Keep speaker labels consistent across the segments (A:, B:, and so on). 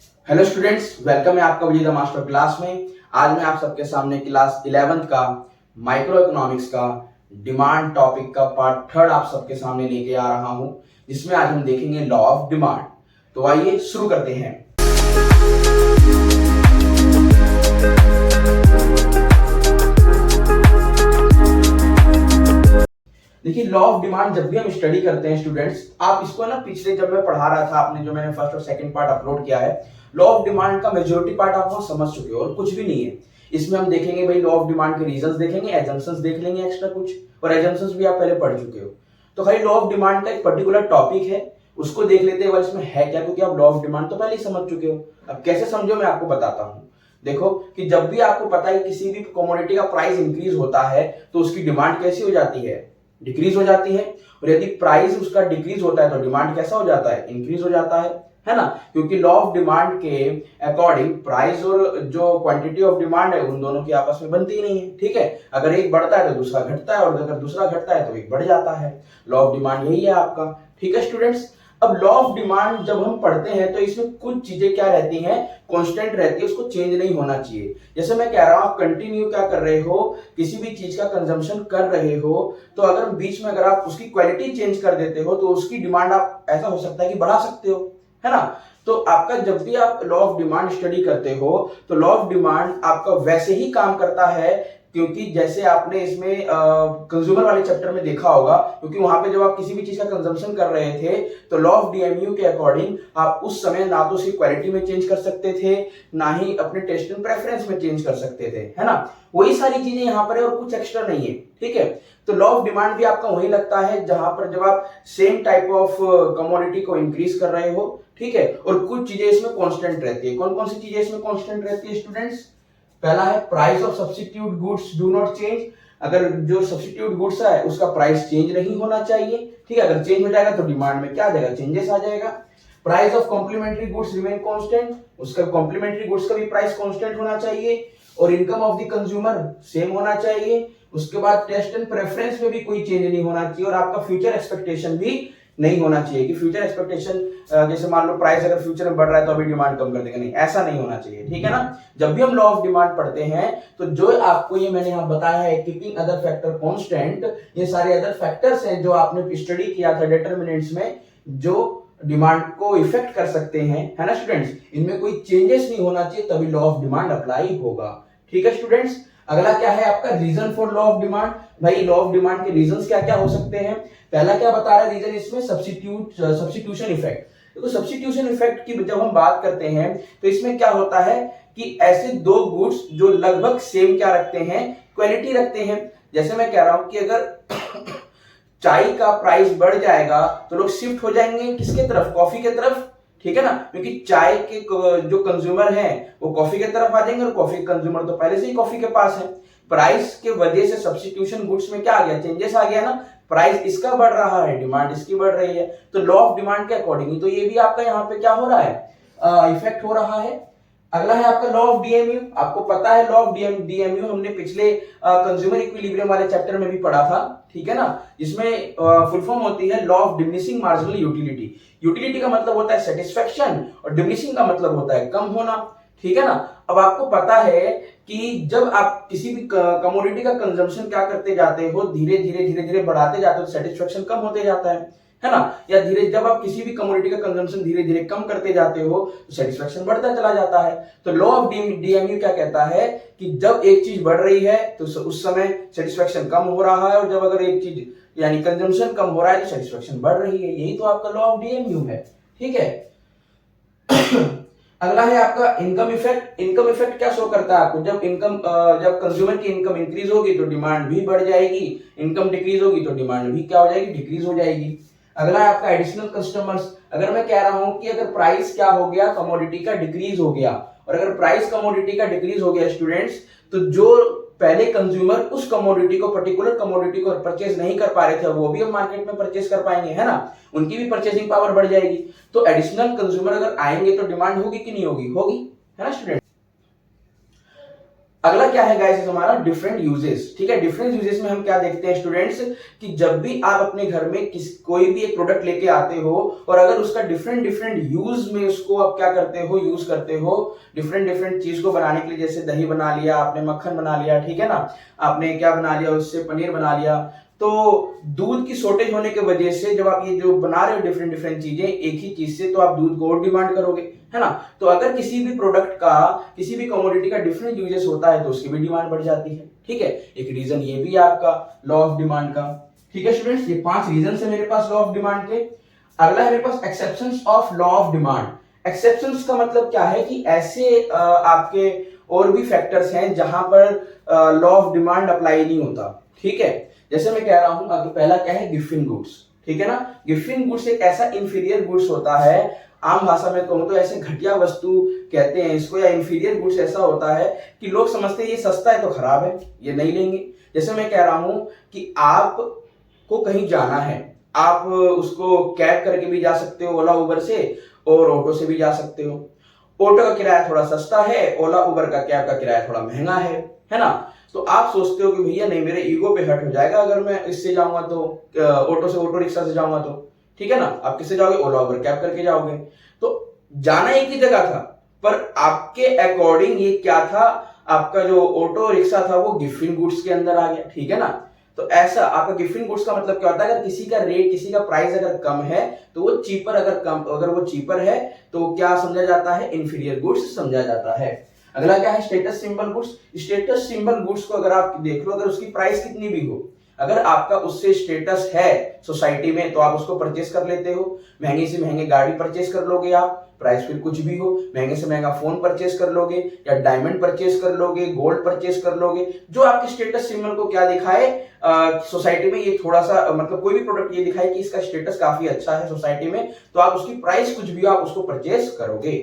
A: Hello students, welcome है आपका विजय the master class में। आज मैं आप सबके सामने क्लास 11th का माइक्रो इकोनॉमिक्स का डिमांड टॉपिक का पार्ट थर्ड आप सबके सामने लेके आ रहा हूं, जिसमें आज हम देखेंगे लॉ ऑफ डिमांड। तो आइए शुरू करते हैं। देखिए, लॉ ऑफ डिमांड जब भी हम स्टडी करते हैं स्टूडेंट्स, आप इसको ना पिछले जब मैं पढ़ा रहा था, आपने जो मैंने फर्स्ट और सेकंड पार्ट अपलोड किया है, लॉ ऑफ डिमांड का मेजॉरिटी पार्ट आप वहां समझ चुके हो और कुछ भी नहीं है। इसमें हम देखेंगे भाई लॉ ऑफ डिमांड के रीजंस देखेंगे, एजम्पशंस देख लेंगे एक्स्ट्रा कुछ, और एजम्पशंस भी आप पहले पढ़ चुके हो। तो खाली लॉ ऑफ डिमांड का एक पर्टिकुलर टॉपिक है, उसको देख लेते हैं इसमें है क्या, क्योंकि आप लॉ ऑफ डिमांड तो पहले ही समझ चुके हो। अब कैसे समझो मैं आपको बताता हूँ। देखो कि जब भी आपको पता है किसी भी कमोडिटी का प्राइस इंक्रीज होता है तो उसकी डिमांड कैसी हो जाती है, डिक्रीज हो जाती है। और यदि प्राइस उसका डिक्रीज होता है तो डिमांड कैसा हो जाता है, इंक्रीज हो जाता है ना। क्योंकि लॉ ऑफ डिमांड के अकॉर्डिंग प्राइस और जो क्वांटिटी ऑफ डिमांड है उन दोनों की आपस में बनती ही नहीं है। ठीक है, अगर एक बढ़ता है तो दूसरा घटता है, और अगर दूसरा घटता है तो एक बढ़ जाता है। लॉ ऑफ डिमांड यही है आपका। ठीक है स्टूडेंट्स, अब लॉ ऑफ डिमांड जब हम पढ़ते हैं तो इसमें कुछ चीजें क्या रहती हैं, कांस्टेंट रहती है, उसको चेंज नहीं होना चाहिए। जैसे मैं कह रहा हूं, आप कंटिन्यू क्या कर रहे हो, किसी भी चीज का कंजम्पशन कर रहे हो, तो अगर बीच में अगर आप उसकी क्वालिटी चेंज कर देते हो तो उसकी डिमांड आप ऐसा हो सकता है कि बढ़ा सकते हो, है ना। तो आपका जब भी आप लॉ ऑफ डिमांड स्टडी करते हो तो लॉ ऑफ डिमांड आपका वैसे ही काम करता है, क्योंकि जैसे आपने इसमें कंज्यूमर वाले चैप्टर में देखा होगा, क्योंकि वहां पे जब आप किसी भी चीज का कंजम्पशन कर रहे थे तो लॉ ऑफ डीएमयू के अकॉर्डिंग आप उस समय ना तो उसकी क्वालिटी में चेंज कर सकते थे, ना ही अपने टेस्ट एंड प्रेफरेंस में चेंज कर सकते थे, है ना। वही सारी चीजें यहाँ पर है और कुछ एक्स्ट्रा नहीं है। ठीक है, तो लॉ ऑफ डिमांड भी आपका वही लगता है जहां पर जब आप सेम टाइप ऑफ कमोडिटी को इंक्रीज कर रहे हो। ठीक है, और कुछ चीजें इसमें कांस्टेंट रहती है। कौन कौन सी चीजें इसमें कांस्टेंट रहती है स्टूडेंट्स? पहला है price of substitute goods do not change. अगर जो सब्स्टिट्यूट गुड्स है उसका प्राइस चेंज नहीं होना चाहिए। ठीक है, अगर चेंज हो जाएगा तो डिमांड में क्या आ जाएगा, चेंजेस आ जाएगा। Price of complementary goods remain constant, उसका कॉम्प्लीमेंट्री गुड्स का भी प्राइस कांस्टेंट होना चाहिए। और income of the consumer same होना चाहिए। उसके बाद टेस्ट एंड प्रेफरेंस में भी कोई चेंज नहीं होना चाहिए, और आपका फ्यूचर एक्सपेक्टेशन भी नहीं होना चाहिए कि फ्यूचर एक्सपेक्टेशन जैसे मान लो प्राइस अगर फ्यूचर में बढ़ रहा है तो अभी डिमांड कम कर देगा, नहीं, ऐसा नहीं होना चाहिए। ठीक है ना। जब भी हम लॉ ऑफ डिमांड पढ़ते हैं तो जो आपको ये मैंने यहाँ बताया है, कीपिंग अदर फैक्टर कांस्टेंट, ये सारे अदर फैक्टर्स हैं जो आपने स्टडी किया था डिटरमिनेंट्स में, जो डिमांड को इफेक्ट कर सकते हैं, है ना स्टूडेंट्स। इनमें कोई चेंजेस नहीं होना चाहिए, तभी लॉ ऑफ डिमांड अप्लाई होगा। ठीक है स्टूडेंट्स, अगला क्या है आपका reason for law of demand. भाई लॉ ऑफ डिमांड के रीजंस क्या क्या हो सकते हैं? पहला क्या बता रहा है रीजन इसमें, सब्स्टिट्यूशन इफेक्ट। देखो सब्स्टिट्यूशन इफेक्ट की जब हम बात करते हैं तो इसमें क्या होता है कि ऐसे दो गुड्स जो लगभग सेम क्या रखते हैं, क्वालिटी रखते हैं। जैसे मैं कह रहा हूं कि अगर चाय का प्राइस बढ़ जाएगा तो लोग शिफ्ट हो जाएंगे किसके तरफ, कॉफी के तरफ। ठीक है ना, क्योंकि चाय के जो कंज्यूमर हैं वो कॉफी के तरफ आ जाएंगे, और कॉफी कंज्यूमर तो पहले से ही कॉफी के पास है। प्राइस के वजह से सब्स्टिट्यूशन गुड्स में क्या आ गया, चेंजेस आ गया ना। प्राइस इसका बढ़ रहा है, डिमांड इसकी बढ़ रही है, तो लॉ ऑफ डिमांड के अकॉर्डिंग तो ये भी आपका यहाँ पे क्या हो रहा है, इफेक्ट हो रहा है। अगला है आपका लॉ ऑफ डीएमयू। आपको पता है लॉ ऑफ डीएमयू हमने पिछले कंज्यूमर इक्विलिब्रियम वाले चैप्टर में भी पढ़ा था। ठीक है ना, जिसमें फुल फॉर्म होती है law of diminishing marginal utility. Utility का मतलब होता है सेटिस्फेक्शन और डिमिनिशिंग का मतलब होता है कम होना। ठीक है ना, अब आपको पता है कि जब आप किसी भी कमोडिटी का कंजम्पशन क्या करते जाते हो, धीरे धीरे धीरे धीरे बढ़ाते जाते हो तो सेटिस्फेक्शन कम होते जाता है ना। या धीरे जब आप किसी भी कमोडिटी का कंजम्पशन धीरे धीरे कम करते जाते हो तो सेटिस्फेक्शन बढ़ता चला जाता है। तो लॉ ऑफ डीएमयू क्या कहता है कि जब एक चीज बढ़ रही है तो उस समय सेटिस्फेक्शन कम हो रहा है, और जब अगर एक चीज यानी कंजम्पशन कम हो रहा है तो सेटिस्फेक्शन बढ़ रही है। यही तो आपका लॉ ऑफ डीएमयू है। ठीक है। अगला है आपका इनकम इफेक्ट। इनकम इफेक्ट क्या शो करता है आपको, जब कंज्यूमर की इनकम इंक्रीज होगी तो डिमांड भी बढ़ जाएगी, इनकम डिक्रीज होगी तो डिमांड भी क्या हो जाएगी, डिक्रीज हो जाएगी। अगला है आपका एडिशनल कस्टमर्स। अगर मैं कह रहा हूं कि अगर प्राइस क्या हो गया, कमोडिटी का डिक्रीज हो गया, और अगर प्राइस कमोडिटी का डिक्रीज हो गया स्टूडेंट्स, तो जो पहले कंज्यूमर उस कमोडिटी को, पर्टिकुलर कमोडिटी को परचेज नहीं कर पा रहे थे, वो भी अब मार्केट में परचेज कर पाएंगे, है ना। उनकी भी परचेजिंग पावर बढ़ जाएगी। तो एडिशनल कंज्यूमर अगर आएंगे तो डिमांड होगी कि नहीं होगी, होगी, है ना स्टूडेंट। अगला क्या है गाइस हमारा डिफरेंट यूजेस। ठीक है, डिफरेंट यूजेस में हम क्या देखते हैं स्टूडेंट्स कि जब भी आप अपने घर में कोई भी एक प्रोडक्ट लेके आते हो और अगर उसका डिफरेंट डिफरेंट यूज में उसको आप क्या करते हो, यूज करते हो डिफरेंट डिफरेंट चीज को बनाने के लिए, जैसे दही बना लिया आपने, मक्खन बना लिया, ठीक है ना, आपने क्या बना लिया उससे, पनीर बना लिया। तो दूध की शॉर्टेज होने की वजह से जब आप ये जो बना रहे हो डिफरेंट डिफरेंट चीजें एक ही चीज से, तो आप दूध को और डिमांड करोगे, है ना। तो अगर किसी भी प्रोडक्ट का, किसी भी कमोडिटी का डिफरेंट यूजेस होता है तो उसकी भी डिमांड बढ़ जाती है। ठीक है, एक रीजन ये भी है आपका लॉ ऑफ डिमांड का। ठीक है स्टूडेंट्स, ये 5 रीजन है मेरे पास लॉ ऑफ डिमांड के। अगला है मेरे पास exceptions of law of demand. Exceptions का मतलब क्या है कि ऐसे आपके और भी फैक्टर्स हैं जहां पर लॉ ऑफ डिमांड अप्लाई नहीं होता। ठीक है, जैसे मैं कह रहा हूं, अगर पहला क्या है गिफ्टिंग गुड्स। ठीक है ना, गिफ्टिंग गुड्स एक ऐसा इंफीरियर गुड्स होता है, आम भाषा में कहूं तो ऐसे घटिया वस्तु कहते हैं इसको, या इंफीरियर गुड्स ऐसा होता है कि लोग समझते हैं ये सस्ता है तो खराब है, ये नहीं लेंगे। जैसे मैं कह रहा हूं कि आप को कहीं जाना है, आप उसको कैब करके भी जा सकते हो ओला उबर से, और ऑटो से भी जा सकते हो। ऑटो का किराया थोड़ा सस्ता है, ओला उबर का कैब का किराया थोड़ा महंगा है ना। तो आप सोचते हो कि भैया नहीं, मेरे ईगो पे हर्ट हो जाएगा अगर मैं इससे जाऊंगा तो, ऑटो से, ऑटो रिक्शा से जाऊंगा तो। ठीक है ना, आप किससे जाओगे, ओला उबर कैब करके जाओगे। तो जाना एक ही जगह था, पर आपके अकॉर्डिंग ये क्या था, आपका जो ऑटो रिक्शा था वो गिफ्टिंग गुड्स के अंदर आ गया। ठीक है ना, तो ऐसा आपका गिफ्टिंग गुड्स का मतलब क्या होता है, अगर किसी का रेट, किसी का प्राइस अगर कम है तो वो चीपर, अगर वो चीपर है तो क्या समझा जाता है, इंफीरियर गुड्स समझा जाता है। अगला क्या है status symbol goods. Status symbol goods को अगर आप देख लो, अगर उसकी प्राइस कितनी भी हो, अगर आपका उससे स्टेटस है सोसाइटी में तो आप उसको परचेस कर लेते हो। महंगी से महंगी गाड़ी परचेस कर लोगे आप, प्राइस फिर कुछ भी हो। महंगे से महंगा फोन परचेस कर लोगे, या डायमंड परचेस कर लोगे, गोल्ड परचेस कर लोगे, जो आपके स्टेटस सिंबल को क्या दिखाए सोसाइटी में, ये थोड़ा सा मतलब कोई भी प्रोडक्ट ये दिखाए कि इसका स्टेटस काफी अच्छा है सोसाइटी में, तो आप उसकी प्राइस कुछ भी हो आप उसको परचेस करोगे।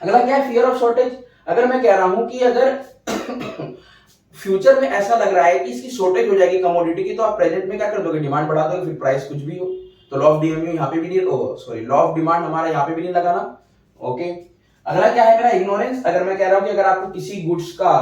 A: अगला क्या है फियर ऑफ शॉर्टेज। अगर मैं कह रहा हूं कि अगर फ्यूचर में ऐसा लग रहा है कि इसकी शॉर्टेज हो जाएगी कमोडिटी की, तो आप प्रेजेंट में क्या कर दोगे, डिमांड बढ़ा दोगे, फिर प्राइस कुछ भी हो। तो लॉ ऑफ डीएमयू यहाँ पे भी नहीं, सॉरी लॉ ऑफ डिमांड हमारा यहाँ पे भी नहीं लगाना। ओके, अगला क्या है मेरा इग्नोरेंस। अगर मैं कह रहा हूं कि अगर आपको किसी गुड्स का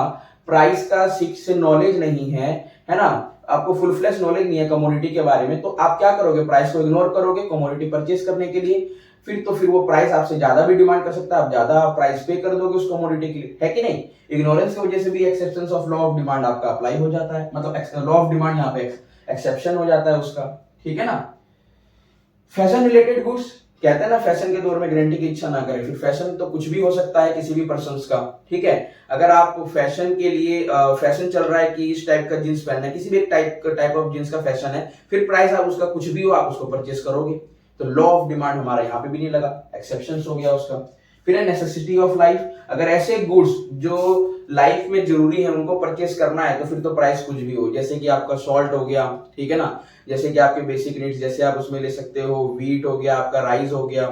A: प्राइस का ठीक से नॉलेज नहीं है ना, आपको फुल फ्लैश नॉलेज नहीं है कमोडिटी के बारे में, तो आप क्या करोगे, प्राइस को इग्नोर करोगे कमोडिटी परचेस करने के लिए। फिर वो प्राइस आपसे ज्यादा भी डिमांड कर सकता है, आप ज्यादा प्राइस पे कर दोगे उस कमोडिटी के लिए, है कि नहीं। इग्नोरेंस की वजह से भी exceptions of law of demand आपका अप्लाई हो जाता है, मतलब लॉ ऑफ डिमांड यहाँ पे एक्सेप्शन हो जाता है उसका। ठीक है ना। फैशन रिलेटेड गुड्स, कहते हैं ना फैशन के दौर में गारंटी की इच्छा ना करें, फिर फैशन तो कुछ भी हो सकता है किसी भी पर्सन का। ठीक है, अगर आप फैशन के लिए फैशन चल रहा है कि इस टाइप का जींस पहनना है, किसी भी एक टाइप ऑफ जींस का फैशन है, फिर प्राइस आप उसका कुछ भी हो आप उसको परचेस करोगे। तो लॉ ऑफ डिमांड हमारा यहाँ पे भी नहीं लगा, एक्सेप्शन हो गया उसका। फिर है नेसेसिटी ऑफ लाइफ। अगर ऐसे गुड्स जो लाइफ में जरूरी है उनको परचेस करना है तो फिर तो प्राइस कुछ भी हो, जैसे कि आपका सॉल्ट हो गया, ठीक है ना, जैसे कि आपके बेसिक नीड्स, जैसे आप उसमें ले सकते हो व्हीट हो गया, आपका राइस हो गया,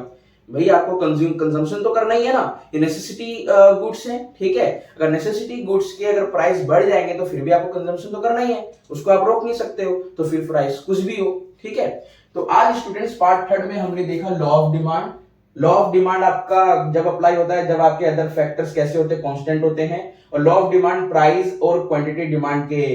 A: भाई आपको कंजम्पशन तो करना ही है ना, ये नेसेसिटी गुड्स है। ठीक है, अगर नेसेसिटी गुड्स के अगर प्राइस बढ़ जाएंगे तो फिर भी आपको कंजम्पशन तो करना ही है, उसको आप रोक नहीं सकते हो, तो फिर प्राइस कुछ भी हो। ठीक है, तो आज स्टूडेंट्स पार्ट 3 में हमने देखा law of demand. Law of demand आपका जब अप्लाई होता है जब आपके अदर फैक्टर्स कैसे होते हैं, कांस्टेंट होते हैं, और लॉ ऑफ डिमांड प्राइस और क्वांटिटी डिमांड के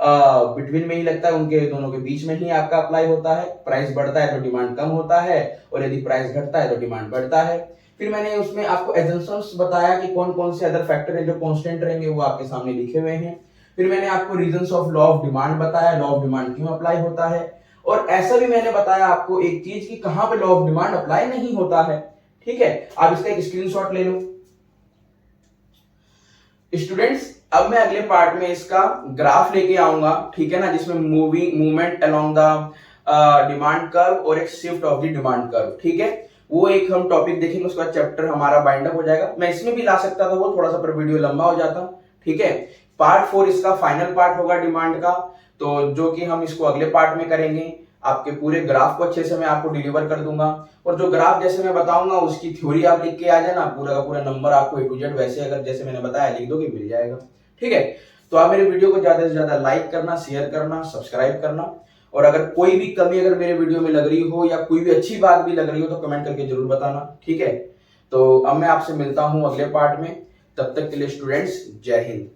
A: बिटवीन में ही लगता है, उनके दोनों के बीच में ही आपका अप्लाई होता है। प्राइस बढ़ता है तो डिमांड कम होता है, और यदि प्राइस घटता है तो डिमांड बढ़ता है। फिर मैंने उसमें आपको एजम्पशंस बताया कि कौन कौन से अदर फैक्टर है जो कांस्टेंट रहेंगे, वो आपके सामने लिखे हुए हैं। फिर मैंने आपको reasons of law of demand बताया, लॉ ऑफ डिमांड क्यों अप्लाई होता है, और ऐसा भी मैंने बताया आपको एक चीज कि कहां पे लॉ ऑफ डिमांड अप्लाई नहीं होता है। ठीक है, आप इसका एक स्क्रीनशॉट ले लो स्टूडेंट्स। अब मैं अगले पार्ट में इसका ग्राफ लेके आऊंगा, ठीक है ना, जिसमें movement along the demand curve और एक shift of the demand curve. ठीक है, वो एक हम टॉपिक देखेंगे, उसका चैप्टर हमारा बाइंड अप हो जाएगा। मैं इसमें भी ला सकता था, वो थोड़ा सा पर वीडियो लंबा हो जाता। ठीक है, पार्ट 4 इसका फाइनल पार्ट होगा डिमांड का, तो जो कि हम इसको अगले पार्ट में करेंगे। आपके पूरे ग्राफ को अच्छे से मैं आपको डिलीवर कर दूंगा, और जो ग्राफ जैसे मैं बताऊंगा उसकी थ्योरी आप लिख के आ जाना, पूरा का पूरा नंबर आपको A to Z वैसे अगर जैसे मैंने बताया लिख दोगे मिल जाएगा। ठीक है, तो आप मेरे वीडियो को ज्यादा से ज्यादा लाइक करना, शेयर करना, सब्सक्राइब करना, और अगर कोई भी कमी अगर मेरे वीडियो में लग रही हो या कोई भी अच्छी बात भी लग रही हो तो कमेंट करके जरूर बताना। ठीक है, तो अब मैं आपसे मिलता हूं अगले पार्ट में। तब तक के लिए स्टूडेंट्स, जय हिंद।